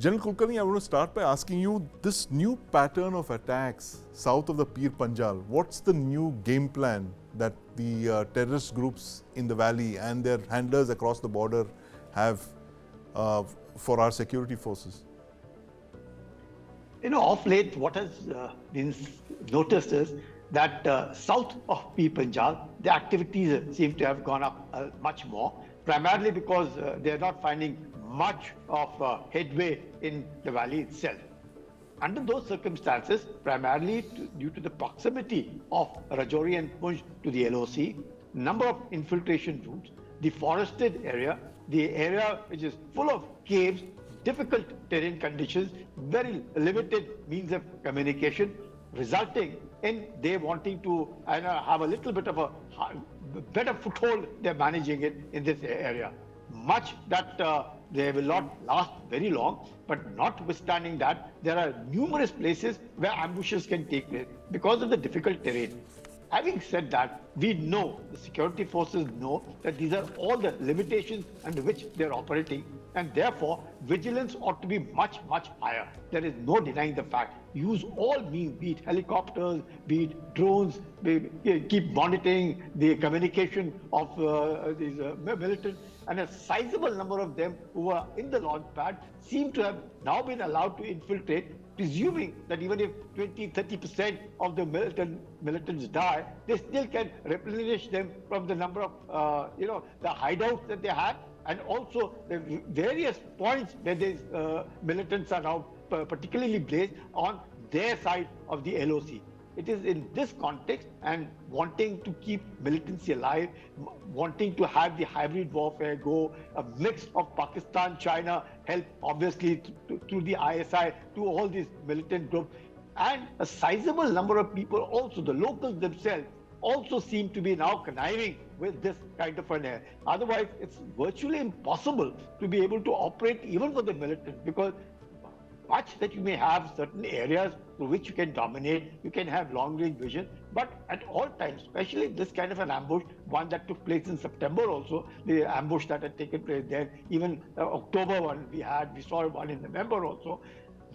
General Kulkarni, I want to start by asking you this new pattern of attacks south of the Pir Panjal. What's the new game plan that the terrorist groups in the valley and their handlers across the border have for our security forces? You know, of late, what has been noticed is that south of Pir Panjal, the activities seem to have gone up much more, primarily because they are not finding much of headway in the valley itself. Under those circumstances, primarily due to the proximity of Rajouri and Poonch to the LOC, number of infiltration routes, the forested area, the area which is full of caves, difficult terrain conditions, very limited means of communication, resulting in they wanting to have a little bit of a better foothold. They're managing it in this area. Much that they will not last very long, but notwithstanding that, there are numerous places where ambushes can take place because of the difficult terrain. Having said that, we know, the security forces know that these are all the limitations under which they're operating, and therefore vigilance ought to be much, much higher. There is no denying the fact. Use all means, be it helicopters, be it drones, keep monitoring the communication of these militants, and a sizable number of them who were in the launch pad seem to have now been allowed to infiltrate, presuming that even if 20-30% of the militants die, they still can replenish them from the number of the hideouts that they had, and also the various points where these militants are now particularly placed on their side of the LOC. It is in this context, and wanting to keep militancy alive, wanting to have the hybrid warfare go, a mix of Pakistan, China, help obviously through the ISI to all these militant groups, and a sizable number of people also, the locals themselves, also seem to be now conniving with this kind of an air. Otherwise, it's virtually impossible to be able to operate even for the militants, because much that you may have certain areas through which you can dominate, you can have long-range vision, but at all times, especially this kind of an ambush, one that took place in September also, the ambush that had taken place then, even October one we saw one in November also.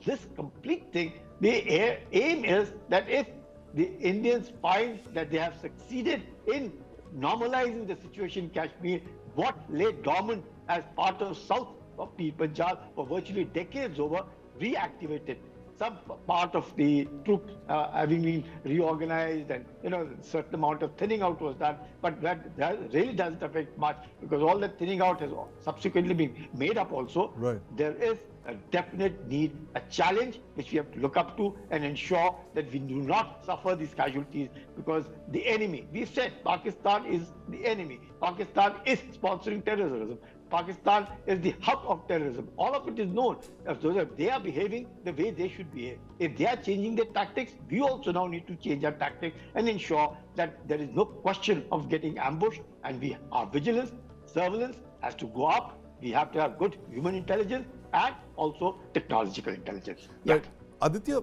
This complete thing, the aim is that if the Indians find that they have succeeded in normalizing the situation in Kashmir, what lay dormant as part of south of Pir Panjal for virtually decades over, reactivated. Some part of the troops having been reorganized, and a certain amount of thinning out was done, but that really doesn't affect much, because all that thinning out has subsequently been made up also. Right. There is a definite need, a challenge which we have to look up to and ensure that we do not suffer these casualties, because the enemy, we've said Pakistan is the enemy. Pakistan is sponsoring terrorism. Pakistan is the hub of terrorism. All of it is known. So if they are behaving the way they should behave, if they are changing their tactics, we also now need to change our tactics and ensure that there is no question of getting ambushed, and our vigilance, surveillance has to go up. We have to have good human intelligence and also technological intelligence. Yeah. Right. Aditya,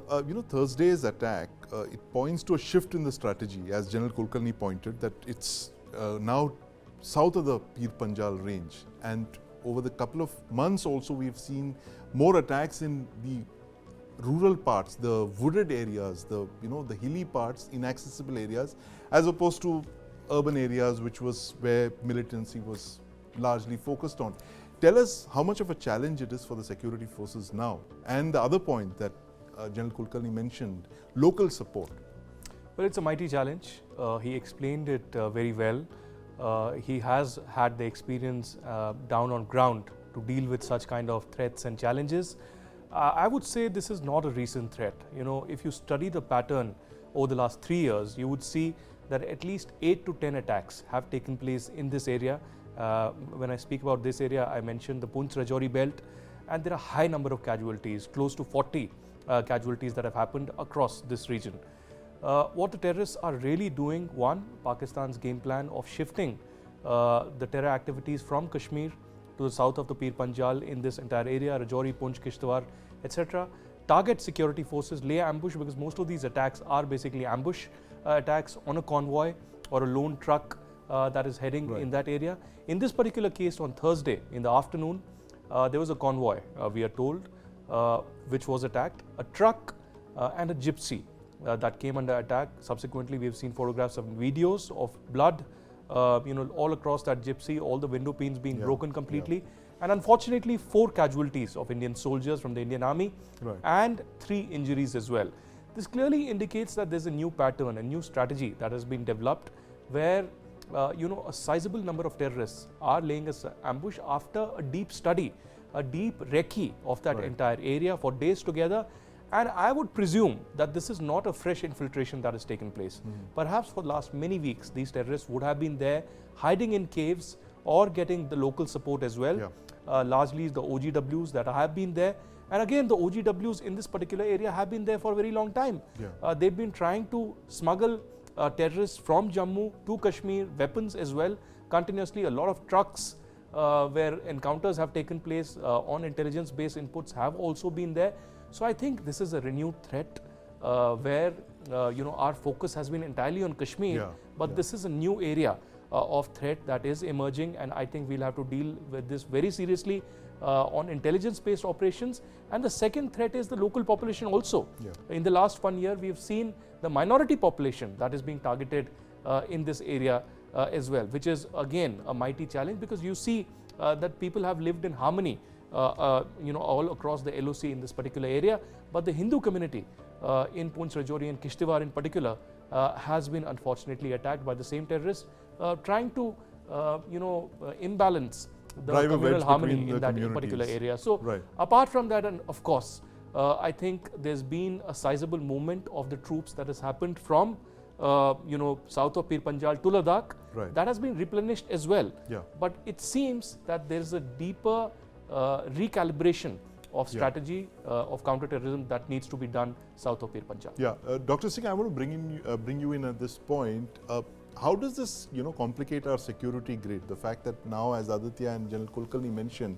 Thursday's attack, it points to a shift in the strategy, as General Kulkarni pointed, that it's now south of the Pir Panjal range, and over the couple of months also we've seen more attacks in the rural parts, the wooded areas, the hilly parts, inaccessible areas, as opposed to urban areas, which was where militancy was largely focused on. Tell us how much of a challenge it is for the security forces now, and the other point that General Kulkarni mentioned, local support. Well, it's a mighty challenge. He explained it very well. He has had the experience down on ground to deal with such kind of threats and challenges. I would say this is not a recent threat. If you study the pattern over the last 3 years, you would see that at least 8 to 10 attacks have taken place in this area. When I speak about this area, I mentioned the Poonch-Rajouri belt, and there are high number of casualties, close to 40 casualties that have happened across this region. What the terrorists are really doing, one, Pakistan's game plan of shifting the terror activities from Kashmir to the south of the Pir Panjal in this entire area, Rajouri-Poonch, Kishtwar, etc. Target security forces, lay ambush, because most of these attacks are basically ambush attacks on a convoy or a lone truck that is heading in that area. In this particular case on Thursday in the afternoon, there was a convoy, we are told, which was attacked, a truck and a gypsy that came under attack. Subsequently, we have seen photographs and videos of blood, all across that gypsy, all the window panes being broken completely. And unfortunately, 4 casualties of Indian soldiers from the Indian Army and 3 injuries as well. This clearly indicates that there's a new pattern, a new strategy that has been developed where a sizable number of terrorists are laying an ambush after a deep study, a deep recce of that entire area for days together. And I would presume that this is not a fresh infiltration that has taken place. Perhaps for the last many weeks, these terrorists would have been there hiding in caves or getting the local support as well. Largely the OGWs that have been there. And again, the OGWs in this particular area have been there for a very long time. They've been trying to smuggle terrorists from Jammu to Kashmir, weapons as well, continuously. A lot of trucks where encounters have taken place on intelligence-based inputs have also been there. So I think this is a renewed threat where our focus has been entirely on Kashmir, but this is a new area of threat that is emerging, and I think we'll have to deal with this very seriously on intelligence-based operations. And the second threat is the local population also. In the last 1 year, we have seen the minority population that is being targeted in this area as well, which is again a mighty challenge, because you see that people have lived in harmony all across the LOC in this particular area, but the Hindu community in Poonch, Rajouri and Kishtewar in particular has been unfortunately attacked by the same terrorists, trying to imbalance the communal harmony in that particular area. So apart from that, and of course, I think there's been a sizable movement of the troops that has happened from south of Pir Panjal to Ladakh. That has been replenished as well. But it seems that there is a deeper recalibration of strategy of counterterrorism that needs to be done south of Pir Panjal. Dr. Singh, I want to bring you in at this point. How does this complicate our security grid? The fact that now, as Aditya and General Kulkarni mentioned,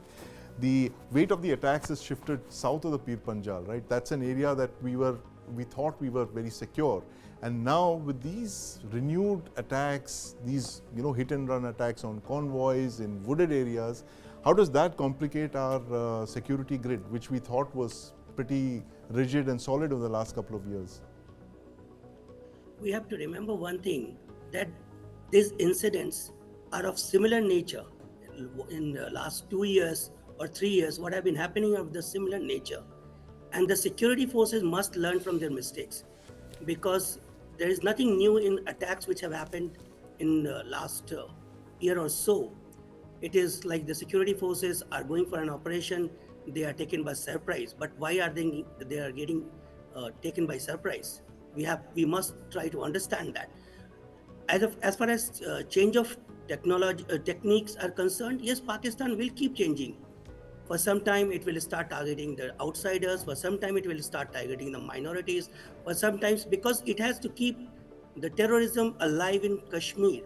the weight of the attacks has shifted south of the Pir Panjal, right? That's an area that we thought we were very secure. And now with these renewed attacks, these hit and run attacks on convoys in wooded areas, how does that complicate our security grid, which we thought was pretty rigid and solid over the last couple of years? We have to remember one thing, that these incidents are of similar nature. In the last 2 years or 3 years, what have been happening of the similar nature. And the security forces must learn from their mistakes, because there is nothing new in attacks which have happened in the last year or so. It is like the security forces are going for an operation, they are taken by surprise. But why are they are getting taken by surprise? We must try to understand that. As far as change of technology techniques are concerned, yes, Pakistan will keep changing. For some time, it will start targeting the outsiders. For some time, it will start targeting the minorities. For sometimes, because it has to keep the terrorism alive in Kashmir.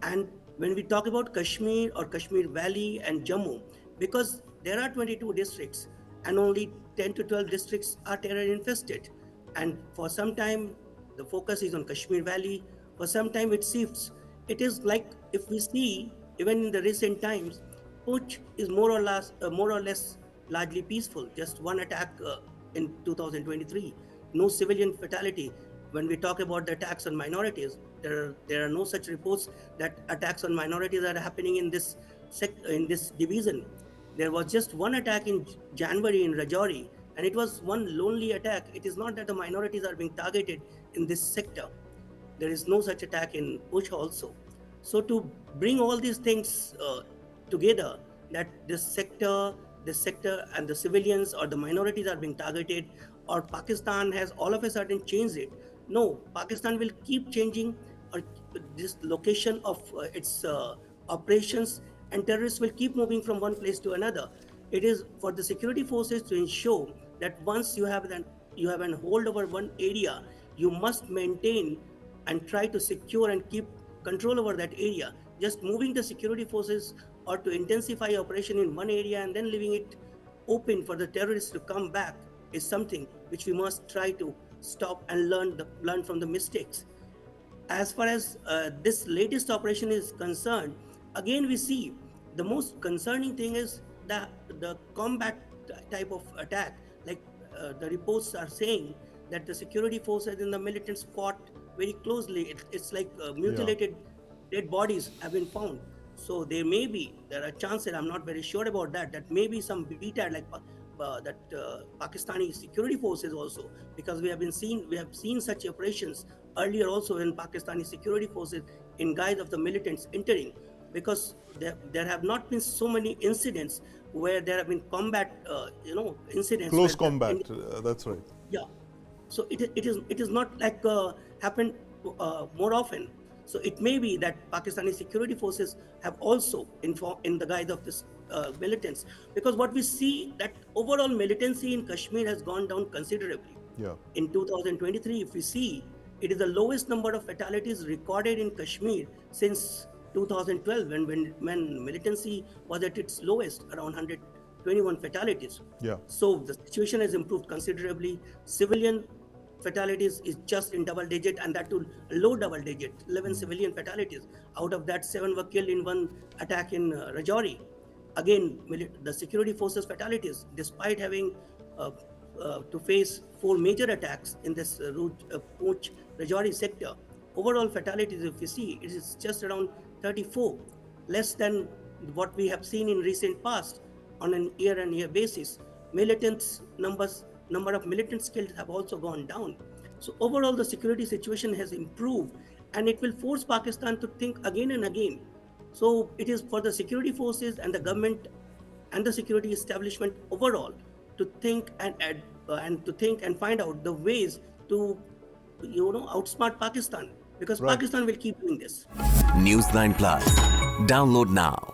And when we talk about Kashmir or Kashmir Valley and Jammu, because there are 22 districts and only 10 to 12 districts are terror infested. And for some time, the focus is on Kashmir Valley. For some time, it shifts. It is like, if we see, even in the recent times, Poonch is more or less largely peaceful. Just one attack in 2023. No civilian fatality. When we talk about the attacks on minorities, there are no such reports that attacks on minorities are happening in this division. There was just one attack in January in Rajouri, and it was one lonely attack. It is not that the minorities are being targeted in this sector. There is no such attack in Poonch also. So to bring all these things together, that this sector and the civilians or the minorities are being targeted, or Pakistan has all of a sudden changed it. No, Pakistan will keep changing this location of its operations, and terrorists will keep moving from one place to another. It is for the security forces to ensure that once you have an hold over one area, you must maintain and try to secure and keep control over that area. Just moving the security forces or to intensify operation in one area and then leaving it open for the terrorists to come back is something which we must try to stop and learn from the mistakes. As far as this latest operation is concerned, again we see the most concerning thing is the combat type of attack, the reports are saying that the security forces and the militants fought very closely. It's like mutilated dead bodies have been found. So there are chances, I'm not very sure about that, that maybe some beta like Pakistani security forces also, because we have seen such operations earlier also in Pakistani security forces in guise of the militants entering, because there have not been so many incidents where there have been combat, incidents. Close combat, that's right. Yeah. So it is not like happened more often. So it may be that Pakistani security forces have also informed in the guise of this militants, because what we see that overall militancy in Kashmir has gone down considerably. Yeah. In 2023, if we see, it is the lowest number of fatalities recorded in Kashmir since 2012, when militancy was at its lowest, around 121 fatalities. Yeah. So the situation has improved considerably. Civilian fatalities is just in double digit, and that to low double digit, 11 civilian fatalities. Out of that, 7 were killed in one attack in Rajouri. Again, the security forces fatalities, despite having to face 4 major attacks in this Poonch Rajouri sector. Overall fatalities, if you see, it is just around 34, less than what we have seen in recent past on an year-on-year basis. Number of militants killed have also gone down. So overall, the security situation has improved, and it will force Pakistan to think again and again. So it is for the security forces and the government and the security establishment overall to think and find out the ways to, outsmart Pakistan, because Right. Pakistan will keep doing this. News 9 Plus. Download now.